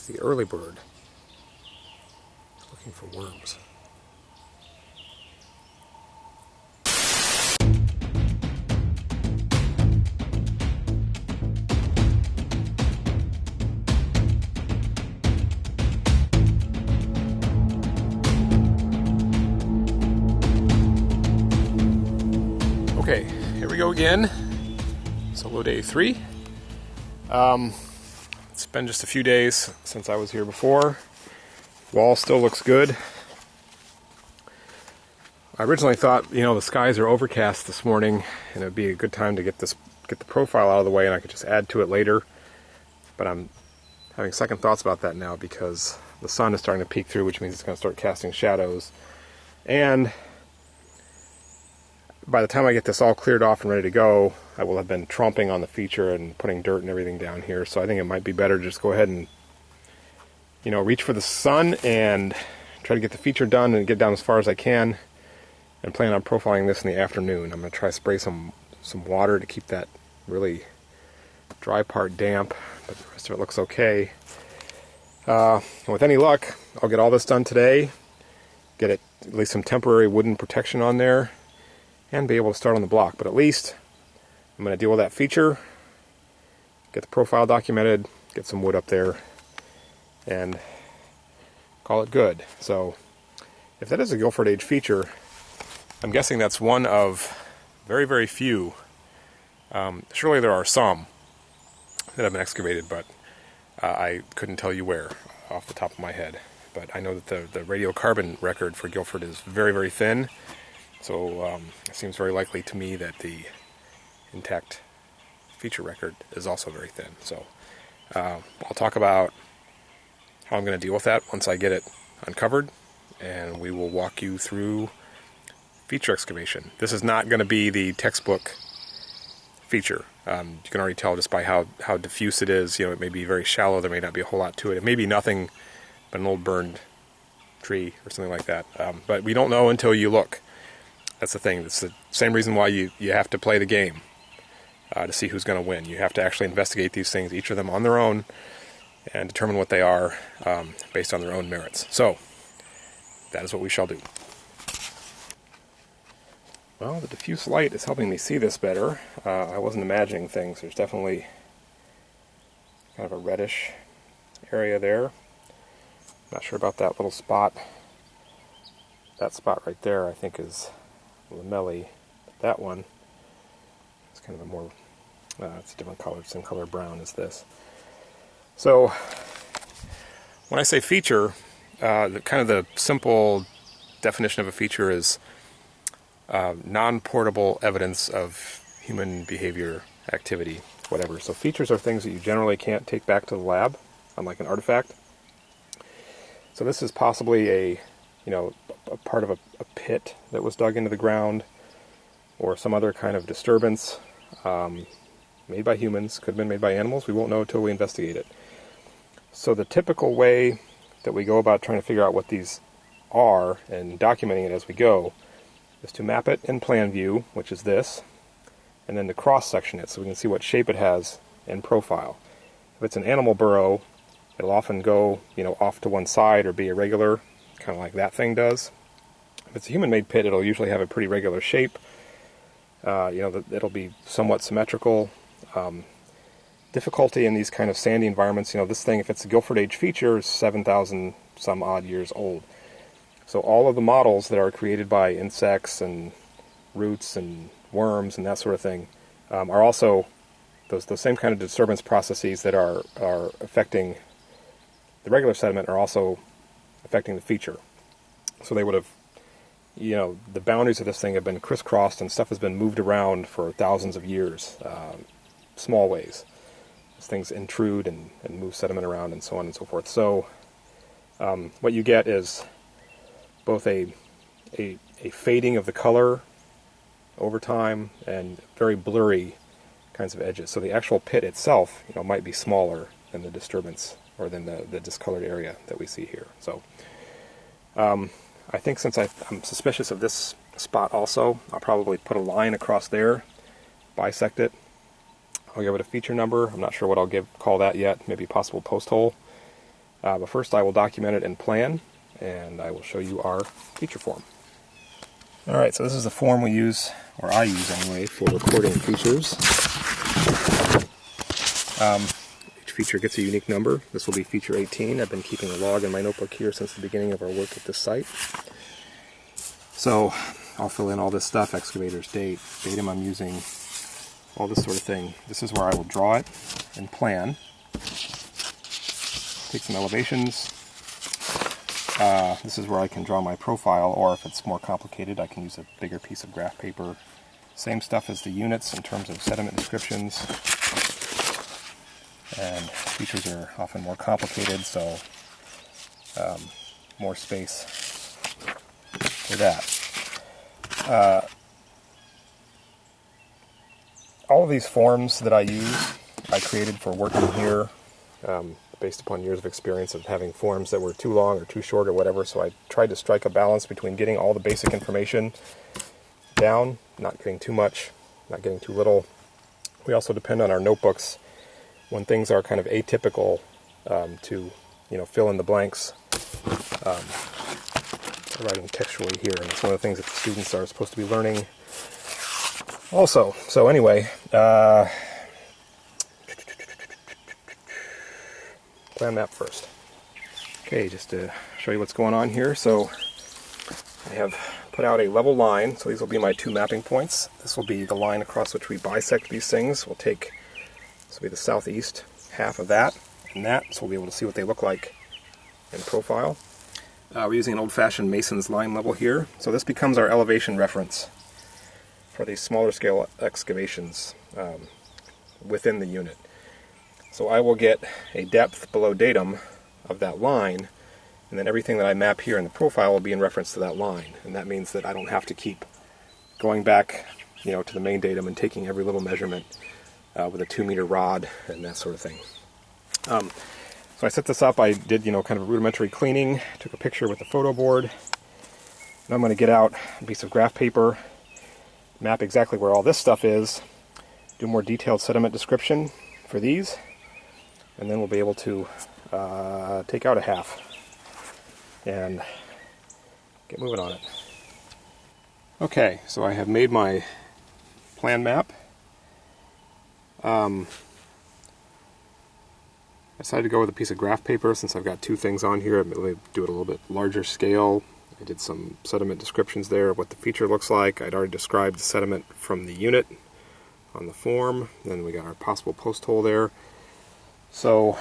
It's the early bird looking for worms. Okay, here we go again. Solo day 3. It's been just a few days since I was here before. Wall still looks good. I originally thought, the skies are overcast this morning, and it'd be a good time to get the profile out of the way, and I could just add to it later. But I'm having second thoughts about that now because the sun is starting to peek through, which means it's going to start casting shadows. And by the time I get this all cleared off and ready to go, I will have been tromping on the feature and putting dirt and everything down here. So I think it might be better to just go ahead and, reach for the sun and try to get the feature done and get down as far as I can, and plan on profiling this in the afternoon. I'm going to try to spray some water to keep that really dry part damp, but the rest of it looks okay. With any luck, I'll get all this done today, get at least some temporary wooden protection on there, and be able to start on the block. But at least I'm going to deal with that feature, get the profile documented, get some wood up there, and call it good. So if that is a Guilford Age feature, I'm guessing that's one of very, very few. Surely there are some that have been excavated, but I couldn't tell you where off the top of my head. But I know that the radiocarbon record for Guilford is very, very thin. So it seems very likely to me that the intact feature record is also very thin. So I'll talk about how I'm going to deal with that once I get it uncovered, and we will walk you through feature excavation. This is not going to be the textbook feature. You can already tell just by how diffuse it is. It may be very shallow. There may not be a whole lot to it. It may be nothing but an old burned tree or something like that. But we don't know until you look. That's the thing. It's the same reason why you have to play the game to see who's going to win. You have to actually investigate these things, each of them on their own, and determine what they are based on their own merits. So, that is what we shall do. Well, the diffuse light is helping me see this better. I wasn't imagining things. There's definitely kind of a reddish area there. Not sure about that little spot. That spot right there, I think, is lamellae. That one is kind of a more, it's a different color, same color brown as this. So, when I say feature, the simple definition of a feature is non-portable evidence of human behavior, activity, whatever. So features are things that you generally can't take back to the lab, unlike an artifact. So this is possibly a part of a pit that was dug into the ground, or some other kind of disturbance made by humans, could have been made by animals. We won't know until we investigate it. So the typical way that we go about trying to figure out what these are and documenting it as we go is to map it in plan view, which is this, and then to cross-section it so we can see what shape it has in profile. If it's an animal burrow, it'll often go, off to one side or be irregular, kind of like that thing does. If it's a human-made pit, it'll usually have a pretty regular shape. It'll be somewhat symmetrical. Difficulty in these kind of sandy environments, this thing, if it's a Guilford Age feature, is 7,000 some odd years old. So all of the models that are created by insects and roots and worms and that sort of thing are also those same kind of disturbance processes that are affecting the regular sediment are also affecting the feature. So they would have, the boundaries of this thing have been crisscrossed and stuff has been moved around for thousands of years, small ways. As things intrude and move sediment around and so on and so forth. So what you get is both a fading of the color over time and very blurry kinds of edges. So the actual pit itself, might be smaller than the disturbance or than the discolored area that we see here. So I think since I'm suspicious of this spot also, I'll probably put a line across there, bisect it. I'll give it a feature number. I'm not sure what I'll call that yet. Maybe a possible post hole. But first I will document it in plan, and I will show you our feature form. Alright, so this is the form we use, or I use anyway, for recording features. Each feature gets a unique number. This will be feature 18. I've been keeping a log in my notebook here since the beginning of our work at this site. So I'll fill in all this stuff, excavators, date, datum I'm using, all this sort of thing. This is where I will draw it and plan. Take some elevations. This is where I can draw my profile, or if it's more complicated, I can use a bigger piece of graph paper. Same stuff as the units in terms of sediment descriptions. And features are often more complicated, so more space for that. All of these forms that I use, I created for working here, based upon years of experience of having forms that were too long or too short or whatever, so I tried to strike a balance between getting all the basic information down, not getting too much, not getting too little. We also depend on our notebooks when things are kind of atypical to, fill in the blanks. Writing textually here, and it's one of the things that the students are supposed to be learning also. So anyway, plan map first. Okay, just to show you what's going on here. So I have put out a level line, so these will be my two mapping points. This will be the line across which we bisect these things. We'll take, this will be the southeast half of that and that, so we'll be able to see what they look like in profile. We're using an old-fashioned mason's line level here, so this becomes our elevation reference for these smaller scale excavations within the unit. So I will get a depth below datum of that line, and then everything that I map here in the profile will be in reference to that line, and that means that I don't have to keep going back, to the main datum and taking every little measurement with a 2-meter rod and that sort of thing. So I set this up. I did, kind of a rudimentary cleaning, took a picture with the photo board, and I'm going to get out a piece of graph paper, map exactly where all this stuff is, do more detailed sediment description for these, and then we'll be able to take out a half and get moving on it. Okay, so I have made my plan map. I decided to go with a piece of graph paper since I've got two things on here. I'm going to do it a little bit larger scale. I did some sediment descriptions there of what the feature looks like. I'd already described the sediment from the unit on the form. Then we got our possible post hole there. So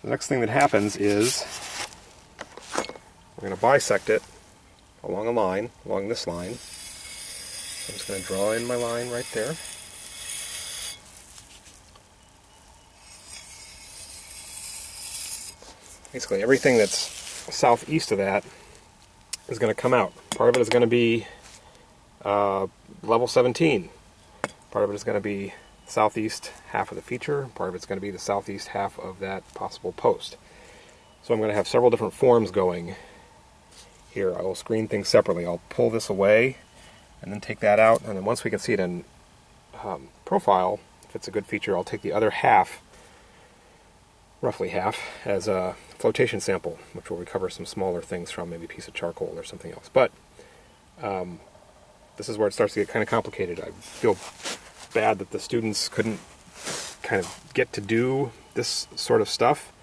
the next thing that happens is we're going to bisect it along a line, along this line. So I'm just going to draw in my line right there. Basically everything that's southeast of that is going to come out. Part of it is going to be level 17. Part of it is going to be southeast half of the feature. Part of it's going to be the southeast half of that possible post. So I'm going to have several different forms going here. I will screen things separately. I'll pull this away and then take that out, and then once we can see it in profile, if it's a good feature, I'll take the other half, roughly half, as a flotation sample, which will recover some smaller things from, maybe a piece of charcoal or something else. But this is where it starts to get kind of complicated. I feel bad that the students couldn't kind of get to do this sort of stuff,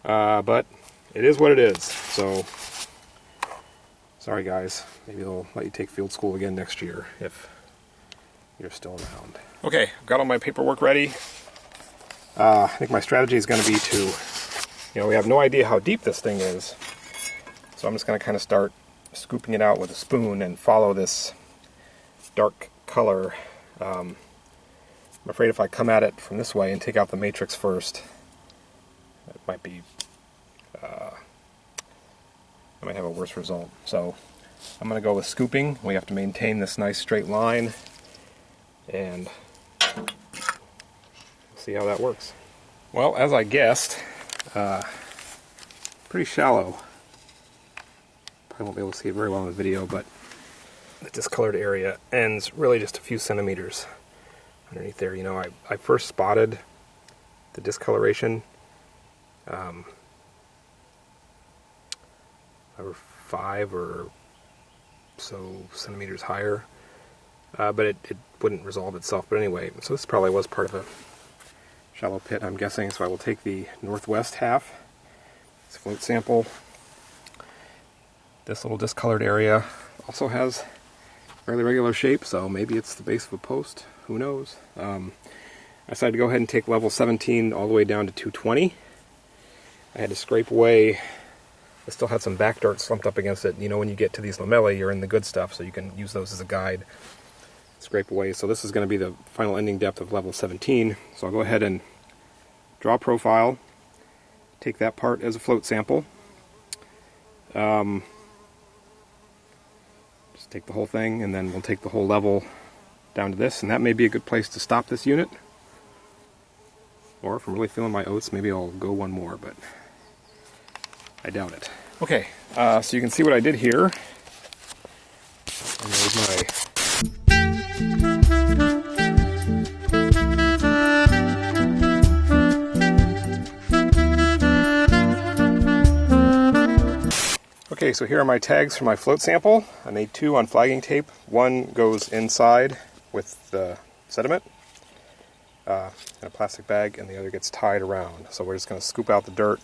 but it is what it is. So sorry guys, maybe they'll let you take field school again next year if you're still around. Okay, I've got all my paperwork ready. I think my strategy is going to be to, we have no idea how deep this thing is, so I'm just going to kind of start scooping it out with a spoon and follow this dark color. I'm afraid if I come at it from this way and take out the matrix first, it might be, I might have a worse result. So I'm going to go with scooping. We have to maintain this nice straight line, and see how that works. Well, as I guessed, pretty shallow. Probably won't be able to see it very well in the video, but the discolored area ends really just a few centimeters underneath there. I first spotted the discoloration or 5 or so centimeters higher, but it wouldn't resolve itself. But anyway, so this probably was part of a shallow pit, I'm guessing. So I will take the northwest half, this float sample. This little discolored area also has fairly regular shape, so maybe it's the base of a post. Who knows? I decided to go ahead and take level 17 all the way down to 220. I had to scrape away. I still had some back dirt slumped up against it. You know, when you get to these lamellae, you're in the good stuff, so you can use those as a guide. Scrape away. So this is going to be the final ending depth of level 17. So I'll go ahead and draw a profile, take that part as a float sample. Just take the whole thing, and then we'll take the whole level down to this, and that may be a good place to stop this unit. Or if I'm really feeling my oats, maybe I'll go one more, but I doubt it. Okay, so you can see what I did here. And there's my okay, so here are my tags for my float sample. I made 2 on flagging tape. One goes inside with the sediment in a plastic bag, and the other gets tied around. So we're just going to scoop out the dirt.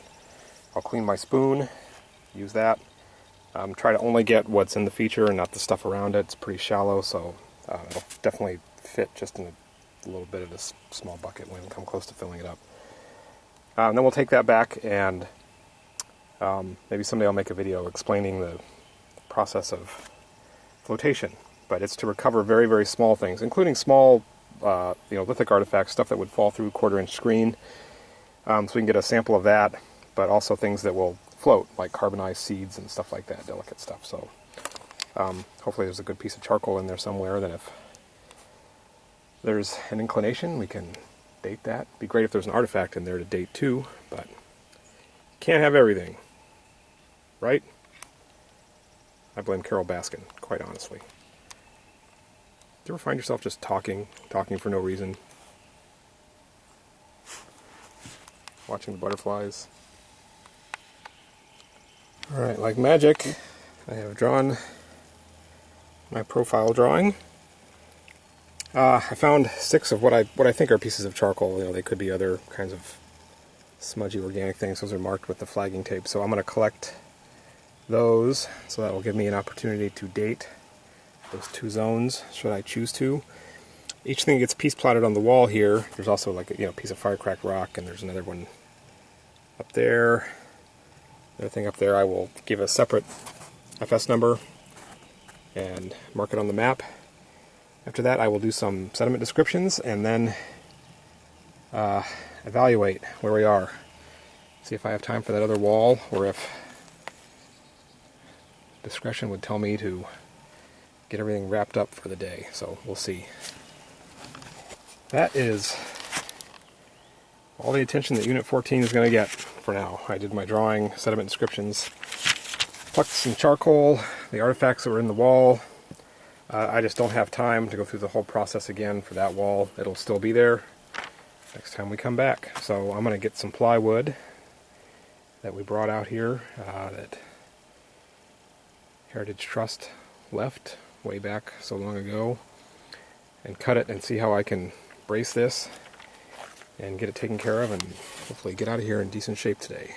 I'll clean my spoon, use that. Try to only get what's in the feature and not the stuff around it. It's pretty shallow, so it'll definitely fit just in a little bit of this small bucket when we come close to filling it up. And then we'll take that back, and maybe someday I'll make a video explaining the process of flotation. But it's to recover very, very small things, including small lithic artifacts, stuff that would fall through a 1/4-inch screen. So we can get a sample of that, but also things that will float, like carbonized seeds and stuff like that, delicate stuff. So hopefully there's a good piece of charcoal in there somewhere. Then if there's an inclination, we can date that. It'd be great if there's an artifact in there to date too, but can't have everything, right? I blame Carol Baskin, quite honestly. Do you ever find yourself just talking for no reason? Watching the butterflies. Alright, like magic, I have drawn my profile drawing. I found 6 of what I think are pieces of charcoal. You know, they could be other kinds of smudgy organic things. Those are marked with the flagging tape. So I'm going to collect those, so that will give me an opportunity to date those 2 zones, should I choose to. Each thing gets piece plotted on the wall here. There's also like a piece of firecracked rock, and there's another one up there. Another thing up there I will give a separate FS number and mark it on the map. After that I will do some sediment descriptions and then evaluate where we are. See if I have time for that other wall, or if discretion would tell me to get everything wrapped up for the day. So we'll see. That is all the attention that Unit 14 is going to get for now. I did my drawing, sediment descriptions, plucked some charcoal, the artifacts that were in the wall. I just don't have time to go through the whole process again for that wall. It'll still be there next time we come back. So I'm going to get some plywood that we brought out here that Heritage Trust left way back so long ago, and cut it and see how I can brace this and get it taken care of, and hopefully get out of here in decent shape today.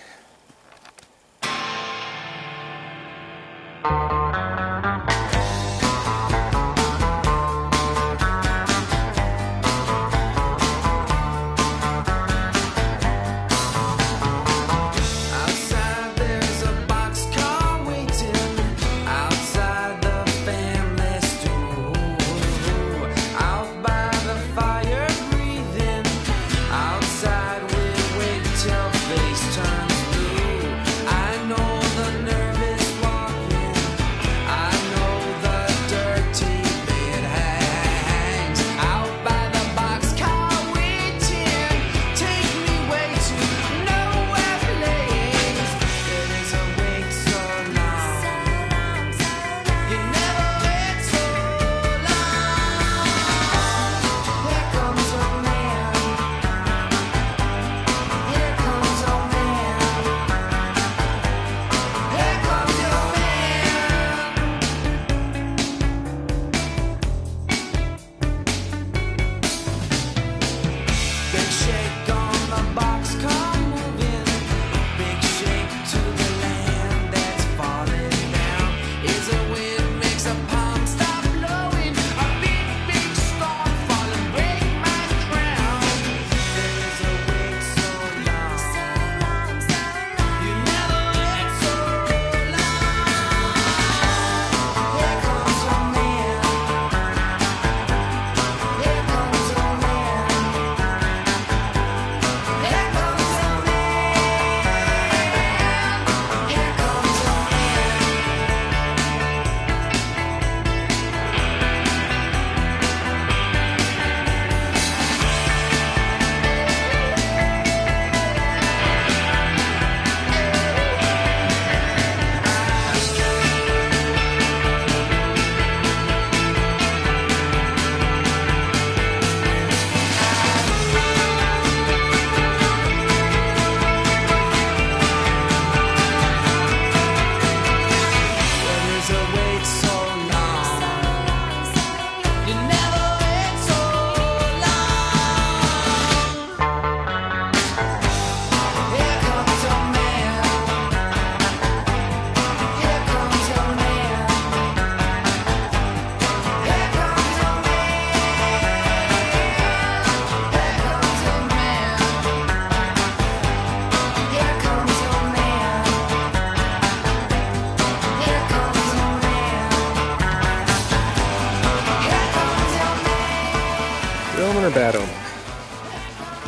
omen or bad omen?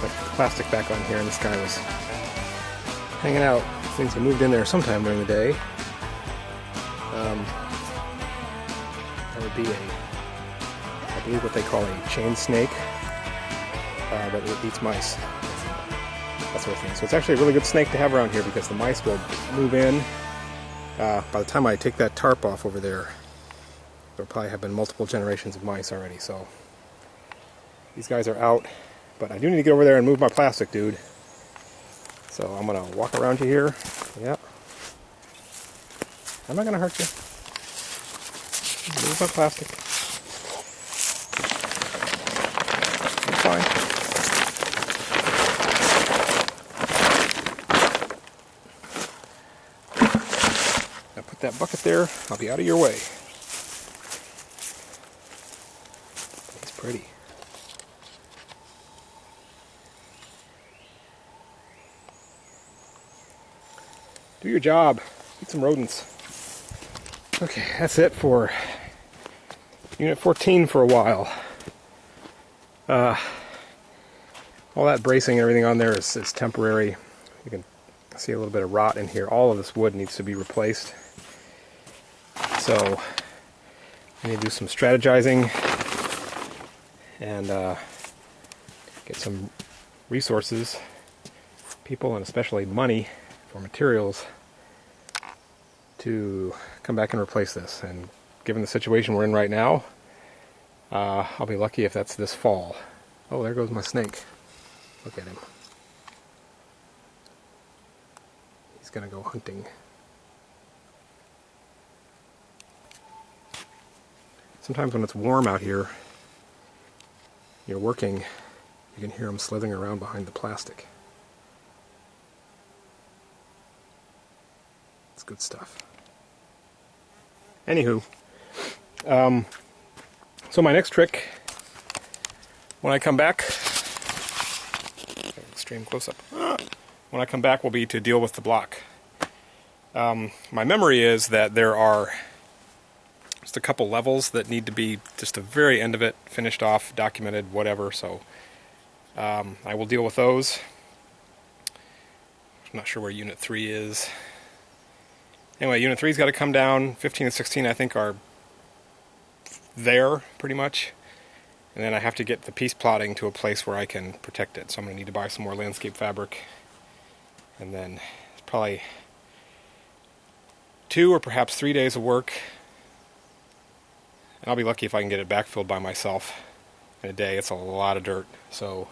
Like the plastic back on here, and this guy was hanging out since he moved in there sometime during the day. That would be I believe what they call a chain snake that eats mice, that sort of thing. So it's actually a really good snake to have around here because the mice will move in. By the time I take that tarp off over there, there'll probably have been multiple generations of mice already. So these guys are out, but I do need to get over there and move my plastic, dude. So I'm gonna walk around you here. Yep. I'm not gonna hurt you. Move my plastic. It's fine. Now put that bucket there. I'll be out of your way. It's pretty. Do your job. Eat some rodents. Okay, that's it for Unit 14 for a while. All that bracing and everything on there is temporary. You can see a little bit of rot in here. All of this wood needs to be replaced. So I need to do some strategizing and get some resources, people, and especially money for materials to come back and replace this. And given the situation we're in right now, I'll be lucky if that's this fall. Oh, there goes my snake. Look at him. He's gonna go hunting. Sometimes when it's warm out here, you're working, you can hear him slithering around behind the plastic. It's good stuff. Anywho, so my next trick, when I come back, extreme close-up, when I come back will be to deal with the block. My memory is that there are just a couple levels that need to be just the very end of it, finished off, documented, whatever, so I will deal with those. I'm not sure where Unit 3 is. Anyway, Unit 3's got to come down. 15 and 16, I think, are there, pretty much. And then I have to get the piece plotting to a place where I can protect it. So I'm going to need to buy some more landscape fabric. And then it's probably 2 or perhaps 3 days of work. And I'll be lucky if I can get it backfilled by myself in a day. It's a lot of dirt. So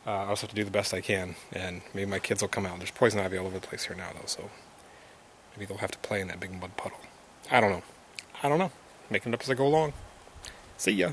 I also have to do the best I can. And maybe my kids will come out. There's poison ivy all over the place here now, though, so maybe they'll have to play in that big mud puddle. I don't know. Making it up as I go along. See ya.